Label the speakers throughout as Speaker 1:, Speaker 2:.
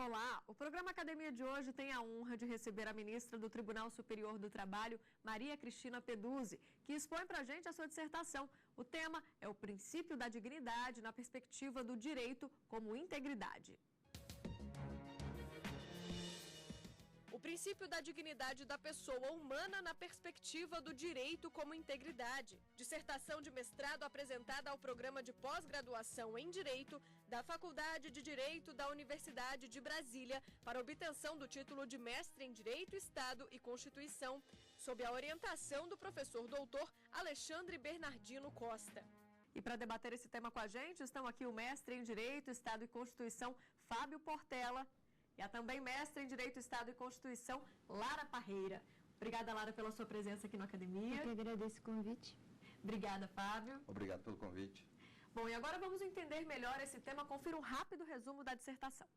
Speaker 1: Olá, o programa Academia de hoje tem a honra de receber a ministra do Tribunal Superior do Trabalho, Maria Cristina Peduzzi, que expõe para a gente a sua dissertação. O tema é o princípio da dignidade na perspectiva do direito como integridade. O princípio da dignidade da pessoa humana na perspectiva do direito como integridade. Dissertação de mestrado apresentada ao programa de pós-graduação em Direito da Faculdade de Direito da Universidade de Brasília para obtenção do título de mestre em Direito, Estado e Constituição, sob a orientação do professor doutor Alexandre Bernardino Costa. E para debater esse tema com a gente, estão aqui o mestre em Direito, Estado e Constituição, Fábio Portela, e a também mestre em Direito, Estado e Constituição, Lara Parreira. Obrigada, Lara, pela sua presença aqui na Academia.
Speaker 2: Eu que agradeço o convite.
Speaker 1: Obrigada, Fábio.
Speaker 3: Obrigado pelo convite.
Speaker 1: Bom, e agora vamos entender melhor esse tema. Confira um rápido resumo da dissertação.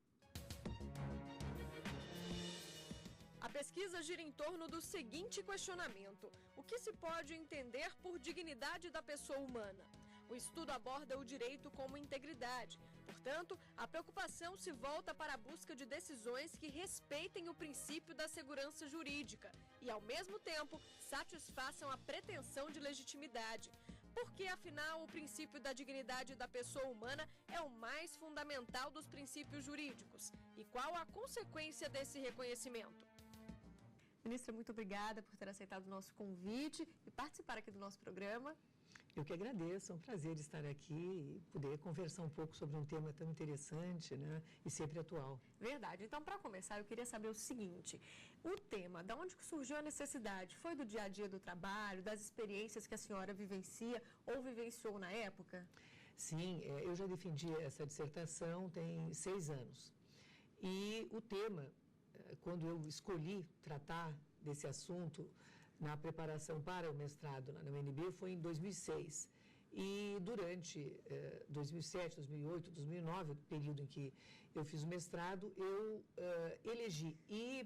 Speaker 1: A pesquisa gira em torno do seguinte questionamento: o que se pode entender por dignidade da pessoa humana? O estudo aborda o direito como integridade. Portanto, a preocupação se volta para a busca de decisões que respeitem o princípio da segurança jurídica e, ao mesmo tempo, satisfaçam a pretensão de legitimidade. Porque, afinal, o princípio da dignidade da pessoa humana é o mais fundamental dos princípios jurídicos. E qual a consequência desse reconhecimento? Ministra, muito obrigada por ter aceitado o nosso convite e participar aqui do nosso programa.
Speaker 4: Eu que agradeço, é um prazer estar aqui e poder conversar um pouco sobre um tema tão interessante, né, e sempre atual.
Speaker 1: Verdade. Então, para começar, eu queria saber o seguinte: o tema, de onde surgiu a necessidade? Foi do dia a dia do trabalho, das experiências que a senhora vivencia ou vivenciou na época?
Speaker 4: Sim, eu já defendi essa dissertação tem 6 anos. E o tema, quando eu escolhi tratar desse assunto na preparação para o mestrado na UNB, foi em 2006. E durante 2007, 2008, 2009, o período em que eu fiz o mestrado, eu elegi e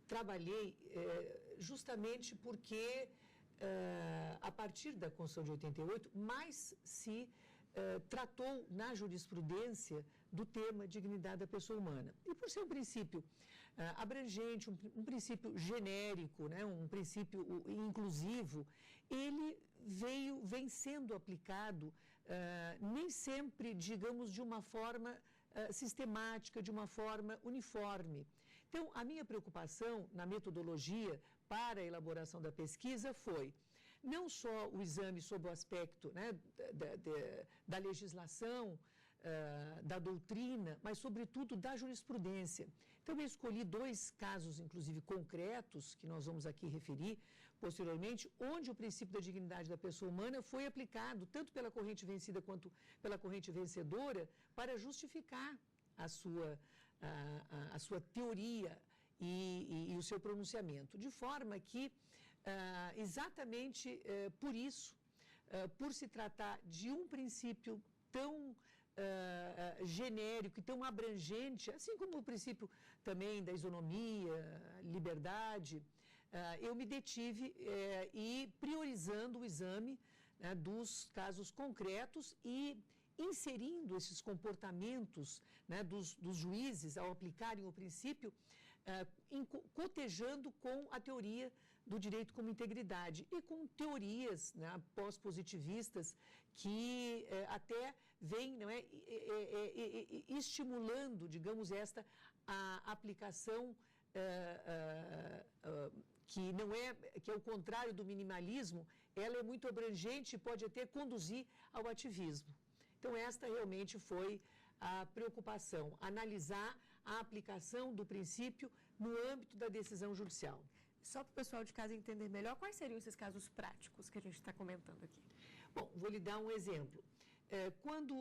Speaker 4: trabalhei justamente porque, a partir da Constituição de 88, mais se tratou na jurisprudência do tema dignidade da pessoa humana. E por ser um princípio abrangente, um princípio genérico, né, um princípio inclusivo, ele vem sendo aplicado nem sempre, digamos, de uma forma sistemática, de uma forma uniforme. Então, a minha preocupação na metodologia para a elaboração da pesquisa foi não só o exame sob o aspecto, né, da legislação, da doutrina, mas, sobretudo, da jurisprudência. Então, eu escolhi 2 casos, inclusive, concretos, que nós vamos aqui referir posteriormente, onde o princípio da dignidade da pessoa humana foi aplicado, tanto pela corrente vencida quanto pela corrente vencedora, para justificar a sua teoria e o seu pronunciamento. De forma que, exatamente por isso, por se tratar de um princípio tão genérico e tão abrangente, assim como o princípio também da isonomia, liberdade, eu me detive e priorizando o exame, né, dos casos concretos e inserindo esses comportamentos, né, dos juízes ao aplicarem o princípio, cotejando com a teoria do direito como integridade e com teorias, né, pós-positivistas que até vêm, não é, estimulando, digamos, a aplicação que é o contrário do minimalismo. Ela é muito abrangente e pode até conduzir ao ativismo. Então, esta realmente foi a preocupação, analisar a aplicação do princípio no âmbito da decisão judicial.
Speaker 1: Só para o pessoal de casa entender melhor, quais seriam esses casos práticos que a gente está comentando aqui?
Speaker 4: Bom, vou lhe dar um exemplo. Quando,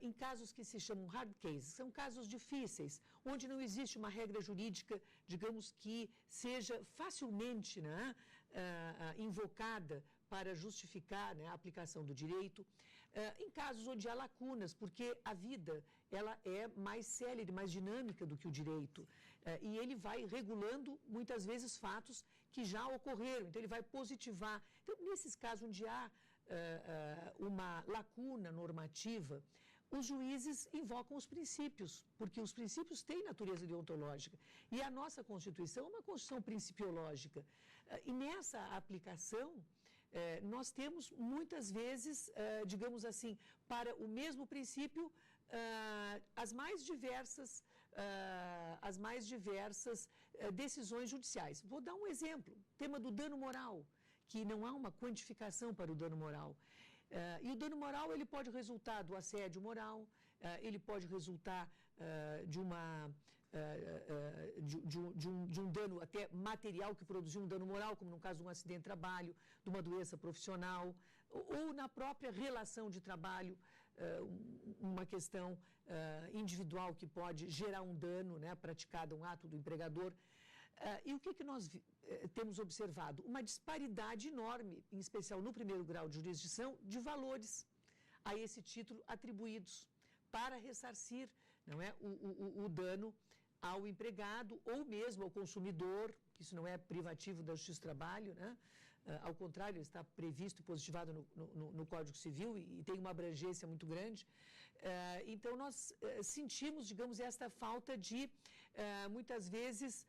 Speaker 4: em casos que se chamam hard cases, são casos difíceis, onde não existe uma regra jurídica, digamos, que seja facilmente, né, invocada para justificar, né, a aplicação do direito, em casos onde há lacunas, porque a vida ela é mais célere, mais dinâmica do que o direito, e ele vai regulando muitas vezes fatos que já ocorreram, então ele vai positivar. Então, nesses casos onde há uma lacuna normativa, os juízes invocam os princípios, porque os princípios têm natureza deontológica. E a nossa Constituição é uma Constituição principiológica. E nessa aplicação, nós temos muitas vezes, digamos assim, para o mesmo princípio, as mais diversas decisões judiciais. Vou dar um exemplo, tema do dano moral, que não há uma quantificação para o dano moral. E o dano moral ele pode resultar do assédio moral, ele pode resultar de um dano até material que produziu um dano moral, como no caso de um acidente de trabalho, de uma doença profissional, ou na própria relação de trabalho, uma questão individual que pode gerar um dano, né, praticado um ato do empregador. E o que nós temos observado? Uma disparidade enorme, em especial no primeiro grau de jurisdição, de valores a esse título atribuídos para ressarcir, não é, o dano ao empregado ou mesmo ao consumidor, que isso não é privativo da Justiça do Trabalho, né? Ao contrário, está previsto e positivado no Código Civil e tem uma abrangência muito grande. Então, nós sentimos, digamos, esta falta de, muitas vezes,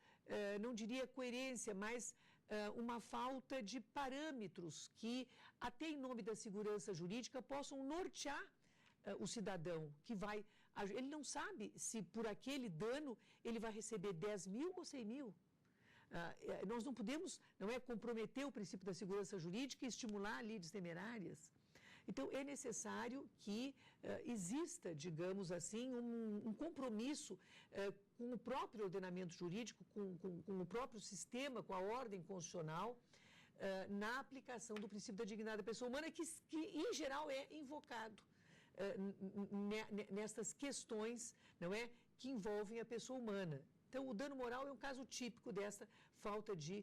Speaker 4: não diria coerência, mas uma falta de parâmetros que, até em nome da segurança jurídica, possam nortear o cidadão que vai... Ele não sabe se por aquele dano ele vai receber 10 mil ou 100 mil. Nós não podemos, não é, comprometer o princípio da segurança jurídica e estimular lides temerárias. Então, é necessário que exista, digamos assim, um compromisso com o próprio ordenamento jurídico, com o próprio sistema, com a ordem constitucional, na aplicação do princípio da dignidade da pessoa humana, que em geral é invocado nestas questões, não é, que envolvem a pessoa humana. Então, o dano moral é um caso típico dessa falta de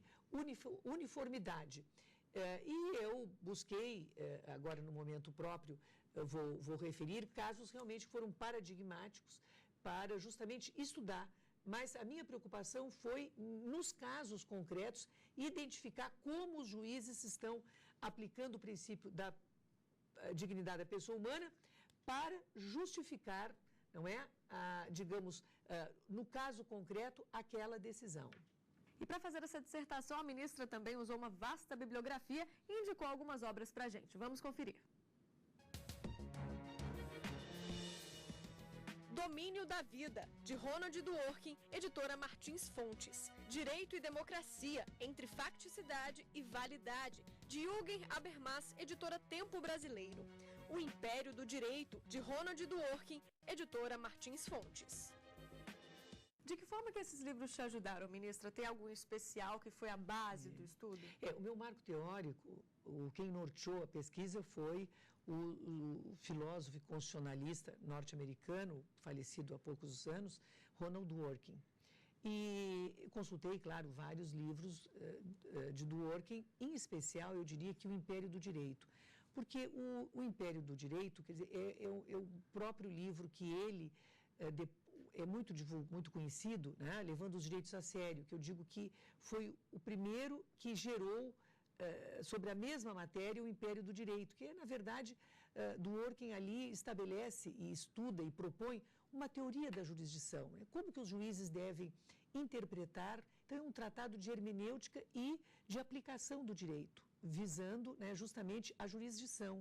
Speaker 4: uniformidade. E eu busquei, agora no momento próprio, vou referir casos realmente que foram paradigmáticos para justamente estudar. Mas a minha preocupação foi, nos casos concretos, identificar como os juízes estão aplicando o princípio da dignidade da pessoa humana para justificar, não é, digamos, no caso concreto, aquela decisão.
Speaker 1: E para fazer essa dissertação, a ministra também usou uma vasta bibliografia e indicou algumas obras para a gente. Vamos conferir. Domínio da Vida, de Ronald Dworkin, editora Martins Fontes. Direito e Democracia, entre Facticidade e Validade, de Jürgen Habermas, editora Tempo Brasileiro. O Império do Direito, de Ronald Dworkin, editora Martins Fontes. De que forma que esses livros te ajudaram, ministra? Tem algum especial que foi a base do estudo?
Speaker 4: O meu marco teórico, quem norteou a pesquisa foi o filósofo e constitucionalista norte-americano, falecido há poucos anos, Ronald Dworkin. E consultei, claro, vários livros de Dworkin, em especial, eu diria que o Império do Direito. Porque o Império do Direito, quer dizer, é o próprio livro que ele é muito conhecido, né, levando os direitos a sério, que eu digo que foi o primeiro que gerou, sobre a mesma matéria, o Império do Direito, que, na verdade, Dworkin ali estabelece e estuda e propõe uma teoria da jurisdição, né, como que os juízes devem interpretar. Então, é um tratado de hermenêutica e de aplicação do direito, visando, né, justamente a jurisdição,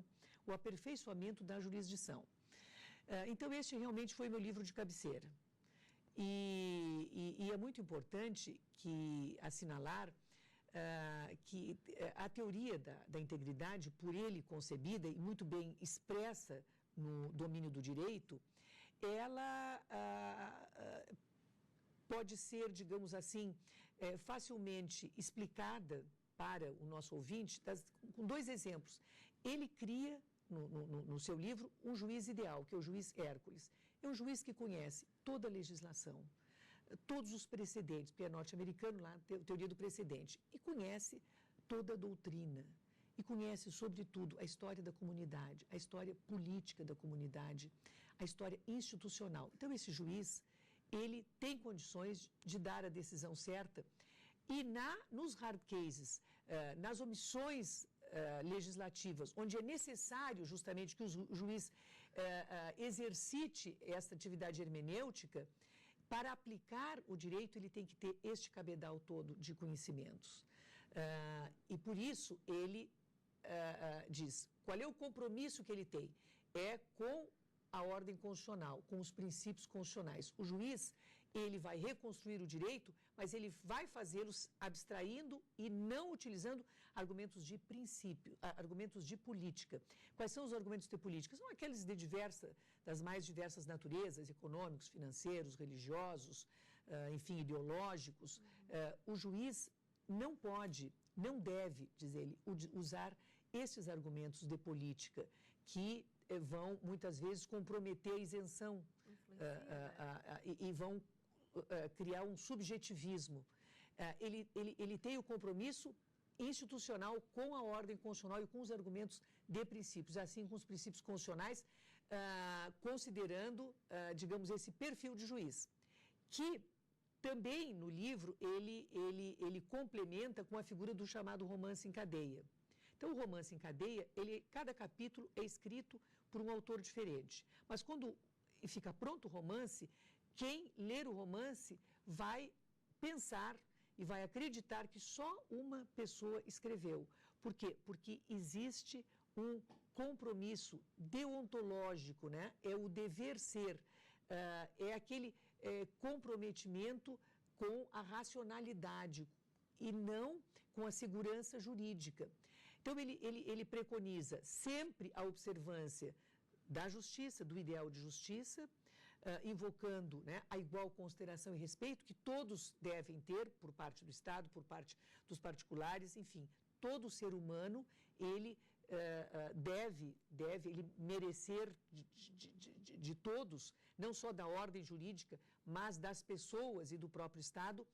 Speaker 4: o aperfeiçoamento da jurisdição. Então, este realmente foi meu livro de cabeceira. E é muito importante assinalar que a teoria da integridade, por ele concebida e muito bem expressa no domínio do direito, ela pode ser, digamos assim, facilmente explicada para o nosso ouvinte com dois exemplos. Ele cria, no seu livro, um juiz ideal, que é o juiz Hércules. É um juiz que conhece toda a legislação, todos os precedentes, porque é norte-americano lá, teoria do precedente, e conhece toda a doutrina, e conhece, sobretudo, a história da comunidade, a história política da comunidade, a história institucional. Então, esse juiz, ele tem condições de dar a decisão certa, e nos hard cases, nas omissões legislativas, onde é necessário justamente que o juiz exercite essa atividade hermenêutica. Para aplicar o direito, ele tem que ter este cabedal todo de conhecimentos. E por isso ele diz qual é o compromisso que ele tem. É com a ordem constitucional, com os princípios constitucionais. O juiz, ele vai reconstruir o direito, mas ele vai fazê-los abstraindo e não utilizando argumentos de princípio, argumentos de política. Quais são os argumentos de política? São aqueles das mais diversas naturezas, econômicos, financeiros, religiosos, enfim, ideológicos. O juiz não pode, não deve, diz ele, usar esses argumentos de política que vão, muitas vezes, comprometer a isenção e vão criar um subjetivismo. Ele tem o compromisso institucional com a ordem constitucional e com os argumentos de princípios, assim com os princípios constitucionais, considerando, digamos, esse perfil de juiz, que também no livro ele complementa com a figura do chamado romance em cadeia. Então, o romance em cadeia, cada capítulo é escrito por um autor diferente. Mas quando fica pronto o romance, quem ler o romance vai pensar e vai acreditar que só uma pessoa escreveu. Por quê? Porque existe um compromisso deontológico, né? É o dever ser, é aquele comprometimento com a racionalidade e não com a segurança jurídica. Então, ele preconiza sempre a observância da justiça, do ideal de justiça, invocando, né, a igual consideração e respeito que todos devem ter por parte do Estado, por parte dos particulares, enfim, todo ser humano, ele deve ele merecer de todos, não só da ordem jurídica, mas das pessoas e do próprio Estado,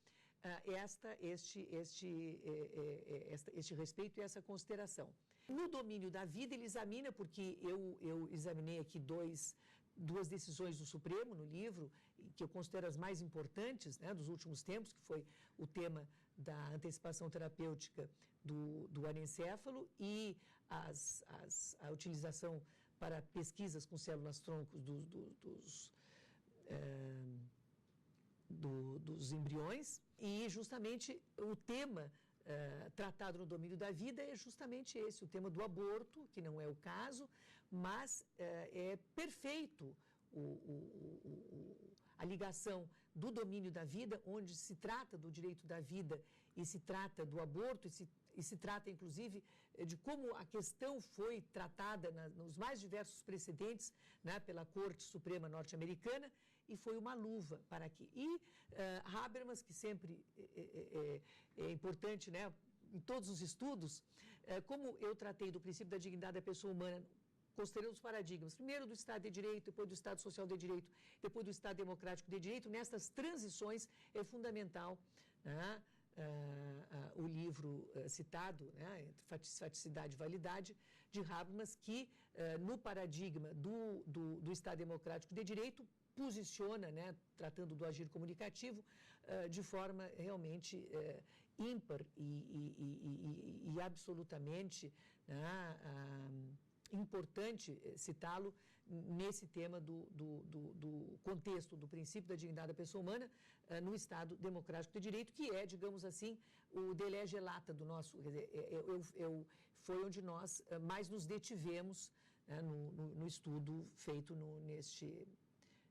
Speaker 4: este respeito e essa consideração. No domínio da vida, ele examina, porque eu examinei aqui duas decisões do Supremo no livro, que eu considero as mais importantes, né, dos últimos tempos, que foi o tema da antecipação terapêutica do anencéfalo e a utilização para pesquisas com células-troncos dos embriões, e justamente o tema tratado no domínio da vida é justamente esse, o tema do aborto, que não é o caso, mas é perfeito a ligação do domínio da vida, onde se trata do direito da vida e se trata do aborto, e se trata, inclusive, de como a questão foi tratada nos mais diversos precedentes, né, pela Corte Suprema norte-americana, e foi uma luva para aqui. E Habermas, que sempre é importante, né, em todos os estudos, como eu tratei do princípio da dignidade da pessoa humana, considerando os paradigmas, primeiro do Estado de Direito, depois do Estado Social de Direito, depois do Estado Democrático de Direito, nessas transições é fundamental, né, o livro citado, né, entre faticidade e validade, de Habermas, que no paradigma do Estado Democrático de Direito posiciona, né, tratando do agir comunicativo, de forma realmente ímpar e absolutamente, né, importante citá-lo nesse tema do contexto do princípio da dignidade da pessoa humana no Estado Democrático de Direito, que é, digamos assim, o de lege lata do nosso... Quer dizer, foi onde nós mais nos detivemos, né, no estudo feito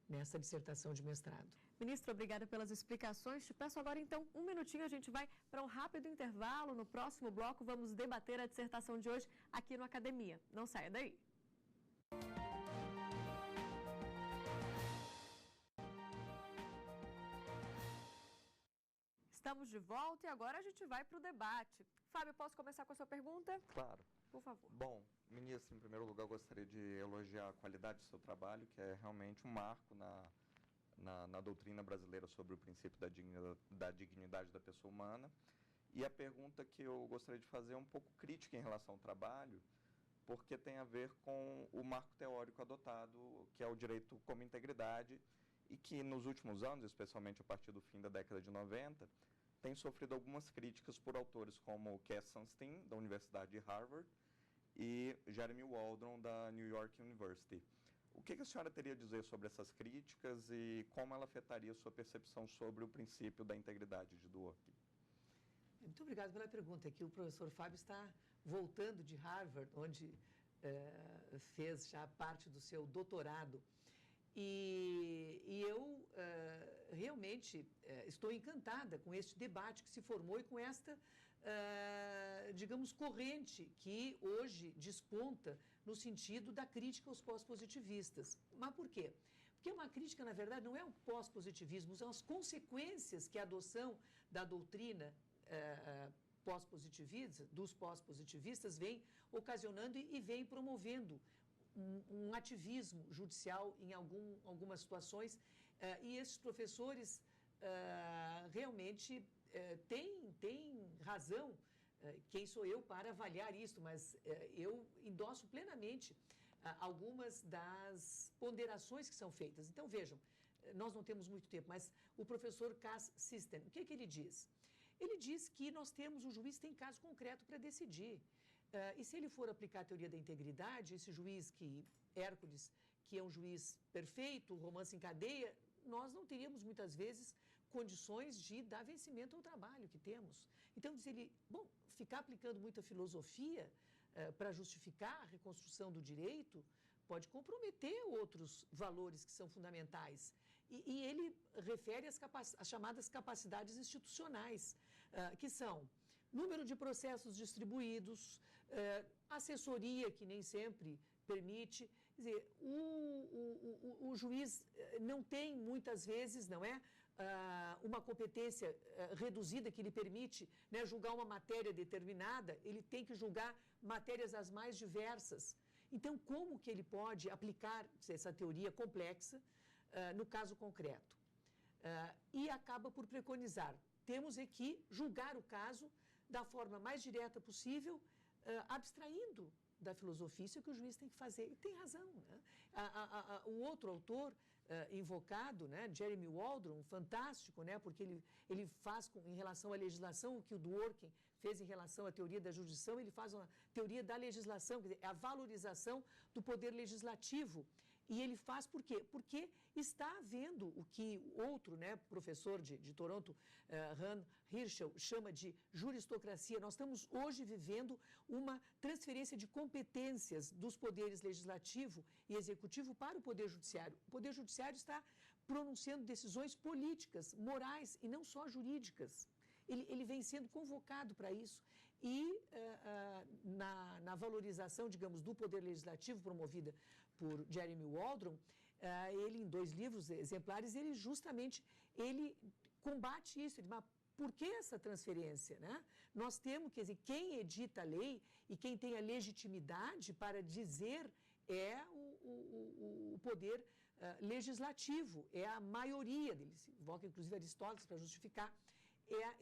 Speaker 4: nessa dissertação de mestrado.
Speaker 1: Ministra, obrigada pelas explicações. Te peço agora, então, um minutinho, a gente vai para um rápido intervalo. No próximo bloco, vamos debater a dissertação de hoje aqui no Academia. Não saia daí. Estamos de volta e agora a gente vai para o debate. Fábio, posso começar com a sua pergunta?
Speaker 2: Claro.
Speaker 1: Por favor.
Speaker 2: Bom, ministro, em primeiro lugar, eu gostaria de elogiar a qualidade do seu trabalho, que é realmente um marco na doutrina brasileira sobre o princípio da dignidade da pessoa humana. E a pergunta que eu gostaria de fazer é um pouco crítica em relação ao trabalho, porque tem a ver com o marco teórico adotado, que é o direito como integridade, e que nos últimos anos, especialmente a partir do fim da década de 90, tem sofrido algumas críticas por autores como Cass Sunstein, da Universidade de Harvard, e Jeremy Waldron, da New York University. O que a senhora teria a dizer sobre essas críticas e como ela afetaria a sua percepção sobre o princípio da integridade de Dworkin?
Speaker 4: Muito obrigado pela pergunta. Aqui o professor Fábio está voltando de Harvard, onde fez já parte do seu doutorado. E eu realmente estou encantada com este debate que se formou e com esta, digamos, corrente que hoje desponta no sentido da crítica aos pós-positivistas. Mas por quê? Porque uma crítica, na verdade, não é um pós-positivismo, são as consequências que a adoção da doutrina dos pós-positivistas vem ocasionando e vem promovendo um ativismo judicial em algumas situações, e esses professores realmente têm razão. Quem sou eu para avaliar isso, mas eu endosso plenamente algumas das ponderações que são feitas. Então, vejam, nós não temos muito tempo, mas o professor Cass System, o que é que ele diz? Ele diz que o juiz tem caso concreto para decidir. E se ele for aplicar a teoria da integridade, esse juiz Hércules, que é um juiz perfeito, romance em cadeia, nós não teríamos muitas vezes condições de dar vencimento ao trabalho que temos. Então, diz ele, bom, ficar aplicando muita filosofia para justificar a reconstrução do direito pode comprometer outros valores que são fundamentais. E ele refere às chamadas capacidades institucionais, que são número de processos distribuídos, assessoria que nem sempre permite. Quer dizer, o juiz não tem muitas vezes, não é, uma competência reduzida que lhe permite, né, julgar uma matéria determinada, ele tem que julgar matérias as mais diversas. Então, como que ele pode aplicar essa teoria complexa no caso concreto? E acaba por preconizar, temos que julgar o caso da forma mais direta possível, abstraindo da filosofia. Isso é que o juiz tem que fazer. E tem razão, né? O outro autor invocado, né, Jeremy Waldron, fantástico, né, porque ele faz em relação à legislação o que o Dworkin fez em relação à teoria da jurisdição, ele faz uma teoria da legislação, quer dizer, é a valorização do poder legislativo. E ele faz por quê? Porque está havendo o que outro, né, professor de Toronto, Han Hirschel, chama de juristocracia. Nós estamos hoje vivendo uma transferência de competências dos poderes legislativo e executivo para o poder judiciário. O poder judiciário está pronunciando decisões políticas, morais e não só jurídicas. Ele vem sendo convocado para isso. E na valorização, digamos, do poder legislativo promovida por Jeremy Waldron, ele em 2 livros exemplares, ele justamente combate isso. Ele diz, mas por que essa transferência, né? Nós temos, quer dizer, quem edita a lei e quem tem a legitimidade para dizer é o poder legislativo, é a maioria deles. Invoca inclusive Aristóteles para justificar.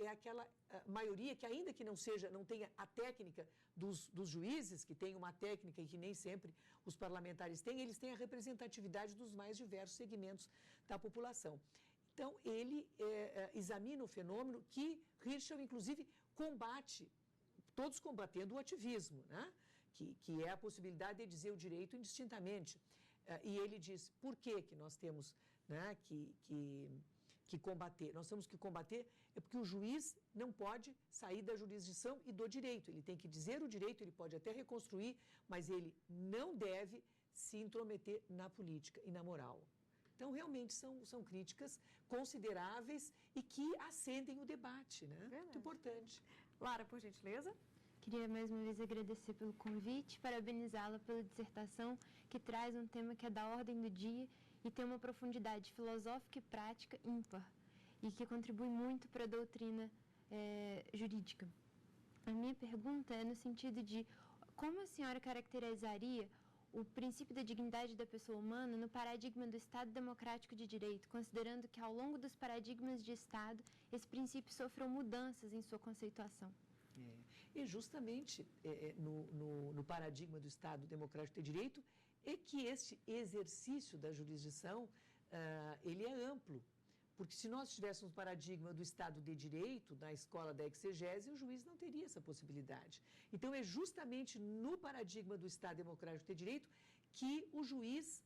Speaker 4: É aquela maioria que, ainda que não tenha a técnica dos juízes, que tem uma técnica e que nem sempre os parlamentares têm, eles têm a representatividade dos mais diversos segmentos da população. Então, ele examina o fenômeno que Hirschel, inclusive, combate, todos combatendo o ativismo, né? Que é a possibilidade de dizer o direito indistintamente. E ele diz, por que nós temos, né, que combater? Nós temos que combater porque o juiz não pode sair da jurisdição e do direito. Ele tem que dizer o direito, ele pode até reconstruir, mas ele não deve se intrometer na política e na moral. Então, realmente, são críticas consideráveis e que acendem o debate, né? Muito importante.
Speaker 1: Lara, por gentileza.
Speaker 3: Queria mais uma vez agradecer pelo convite, parabenizá-la pela dissertação que traz um tema que é da ordem do dia e tem uma profundidade filosófica e prática ímpar e que contribui muito para a doutrina jurídica. A minha pergunta é no sentido de como a senhora caracterizaria o princípio da dignidade da pessoa humana no paradigma do Estado democrático de direito, considerando que ao longo dos paradigmas de Estado, esse princípio sofreu mudanças em sua conceituação.
Speaker 4: E justamente no paradigma do Estado democrático de direito é que este exercício da jurisdição ele é amplo. Porque se nós tivéssemos um paradigma do Estado de Direito, na escola da exegese, o juiz não teria essa possibilidade. Então, é justamente no paradigma do Estado democrático de direito que o juiz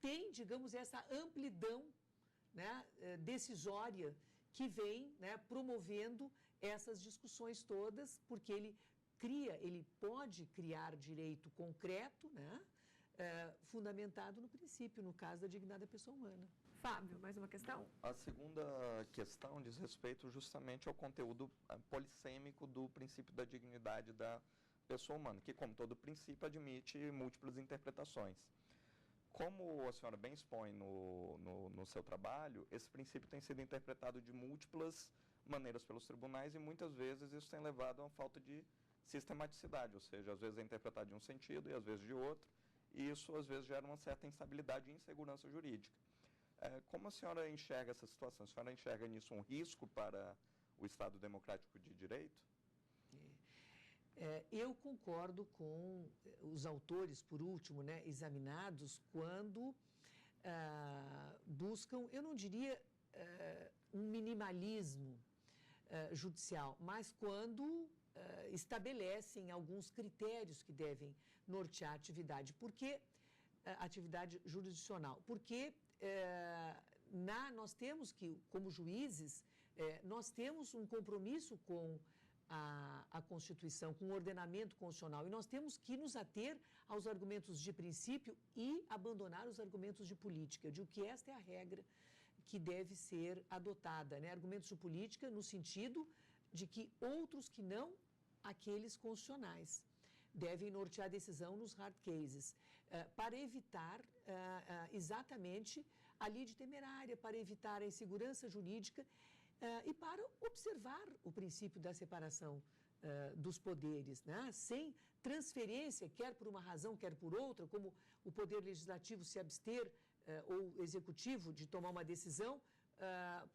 Speaker 4: tem, digamos, essa amplidão, né, decisória que vem, né, promovendo essas discussões todas, porque ele pode criar direito concreto, né, fundamentado no princípio, no caso da dignidade da pessoa humana.
Speaker 1: Fábio, mais uma questão?
Speaker 2: A segunda questão diz respeito justamente ao conteúdo polissêmico do princípio da dignidade da pessoa humana, que, como todo princípio, admite múltiplas interpretações. Como a senhora bem expõe no seu trabalho, esse princípio tem sido interpretado de múltiplas maneiras pelos tribunais e muitas vezes isso tem levado a uma falta de sistematicidade, ou seja, às vezes é interpretado de um sentido e às vezes de outro, e isso às vezes gera uma certa instabilidade e insegurança jurídica. Como a senhora enxerga essa situação? A senhora enxerga nisso um risco para o Estado democrático de direito?
Speaker 4: Eu concordo com os autores, por último, né, examinados, quando buscam, eu não diria um minimalismo judicial, mas quando estabelecem alguns critérios que devem nortear a atividade. Por que atividade jurisdicional? Porque nós temos que, como juízes, nós temos um compromisso com a Constituição, com o ordenamento constitucional, e nós temos que nos ater aos argumentos de princípio e abandonar os argumentos de política. Eu digo que esta é a regra que deve ser adotada, né? Argumentos de política no sentido de que outros que não aqueles constitucionais devem nortear a decisão nos hard cases, para evitar exatamente a lide temerária, para evitar a insegurança jurídica e para observar o princípio da separação dos poderes, né? Sem transferência, quer por uma razão, quer por outra, como o poder legislativo se abster ou executivo de tomar uma decisão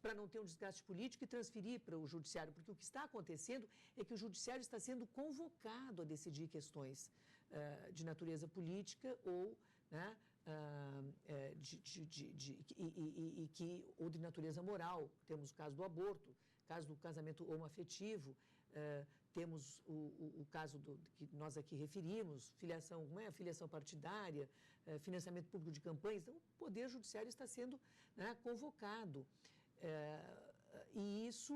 Speaker 4: para não ter um desgaste político e transferir para o judiciário, porque o que está acontecendo é que o judiciário está sendo convocado a decidir questões de natureza política ou, né, ou de natureza moral. Temos o caso do aborto, caso do casamento homoafetivo, temos o caso que nós aqui referimos, filiação partidária, financiamento público de campanhas. Então, o Poder Judiciário está sendo, né, convocado. E isso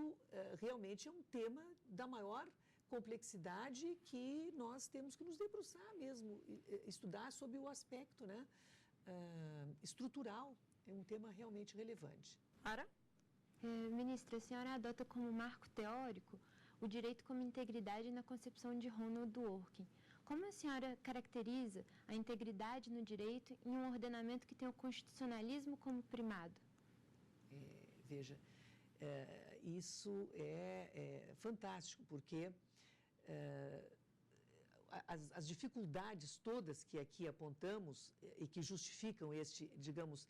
Speaker 4: realmente é um tema da maior complexidade que nós temos que nos debruçar mesmo, estudar sobre o aspecto, né, estrutural. É um tema realmente relevante.
Speaker 1: Ara?
Speaker 3: Ministra, a senhora adota como marco teórico o direito como integridade na concepção de Ronald Dworkin. Como a senhora caracteriza a integridade no direito em um ordenamento que tem o constitucionalismo como primado?
Speaker 4: Veja, isso é fantástico, porque as dificuldades todas que aqui apontamos e que justificam este, digamos,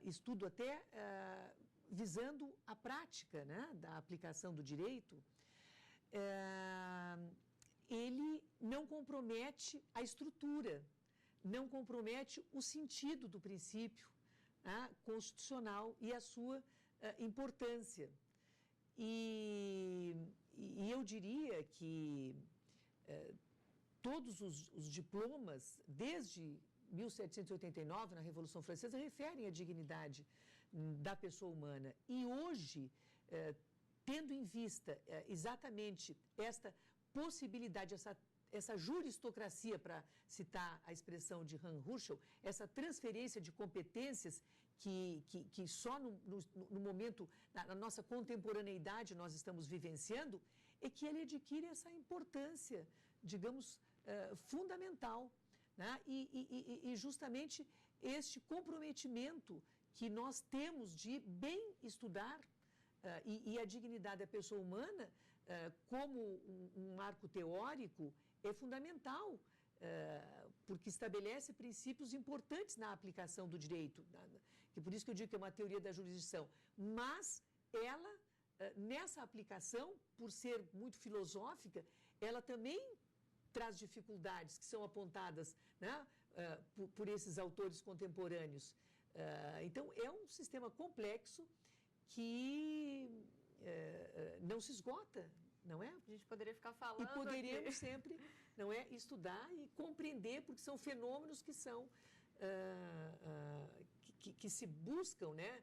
Speaker 4: estudo até visando a prática, né, da aplicação do direito, ele não compromete a estrutura, não compromete o sentido do princípio, né, constitucional e a sua importância. E eu diria que todos os diplomas, desde 1789, na Revolução Francesa, referem à dignidade da pessoa humana. E hoje, tendo em vista exatamente esta possibilidade, essa juristocracia, para citar a expressão de Han Ruschel, essa transferência de competências que só no momento, na nossa contemporaneidade, nós estamos vivenciando, é que ele adquire essa importância, digamos, fundamental, né? E justamente este comprometimento que nós temos de bem estudar e a dignidade da pessoa humana como um marco teórico é fundamental, porque estabelece princípios importantes na aplicação do direito, que por isso que eu digo que é uma teoria da jurisdição, mas ela, nessa aplicação, por ser muito filosófica, ela também traz dificuldades que são apontadas, né, por esses autores contemporâneos. Então, é um sistema complexo que não se esgota, não é?
Speaker 1: A gente poderia ficar falando.
Speaker 4: E poderíamos
Speaker 1: aqui
Speaker 4: sempre, não é, estudar e compreender, porque são fenômenos que são que se buscam, né,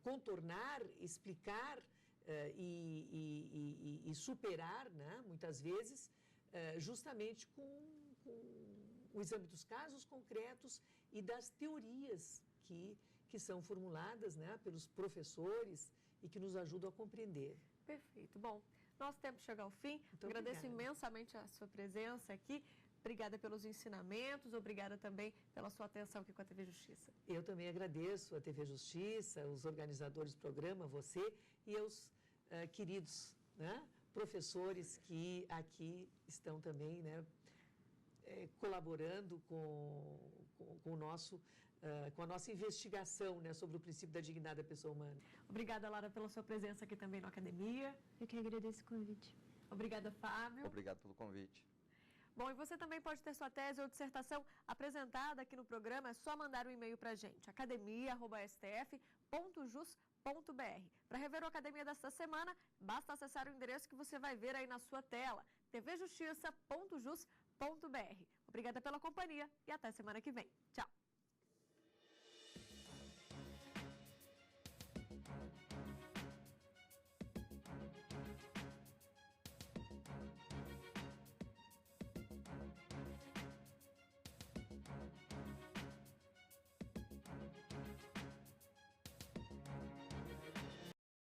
Speaker 4: contornar, explicar e superar, né, muitas vezes, justamente com o exame dos casos concretos e das teorias que são formuladas, né, pelos professores e que nos ajudam a compreender.
Speaker 1: Perfeito. Bom, nosso tempo chega ao fim.
Speaker 4: Muito
Speaker 1: Agradeço
Speaker 4: obrigada.
Speaker 1: imensamente a sua presença aqui. Obrigada pelos ensinamentos, obrigada também pela sua atenção aqui com a TV Justiça.
Speaker 4: Eu também agradeço a TV Justiça, os organizadores do programa, você e aos queridos, né, professores que aqui estão também, né, colaborando com o nosso, com a nossa investigação, né, sobre o princípio da dignidade da pessoa humana.
Speaker 1: Obrigada, Lara, pela sua presença aqui também na Academia.
Speaker 3: Eu que agradeço o convite.
Speaker 1: Obrigada, Fábio.
Speaker 2: Obrigado pelo convite.
Speaker 1: Bom, e você também pode ter sua tese ou dissertação apresentada aqui no programa, é só mandar um e-mail para a gente, academia@stf.jus.br. Para rever o Academia desta semana, basta acessar o endereço que você vai ver aí na sua tela, tvjustiça.jus.br. Obrigada pela companhia e até semana que vem. Tchau!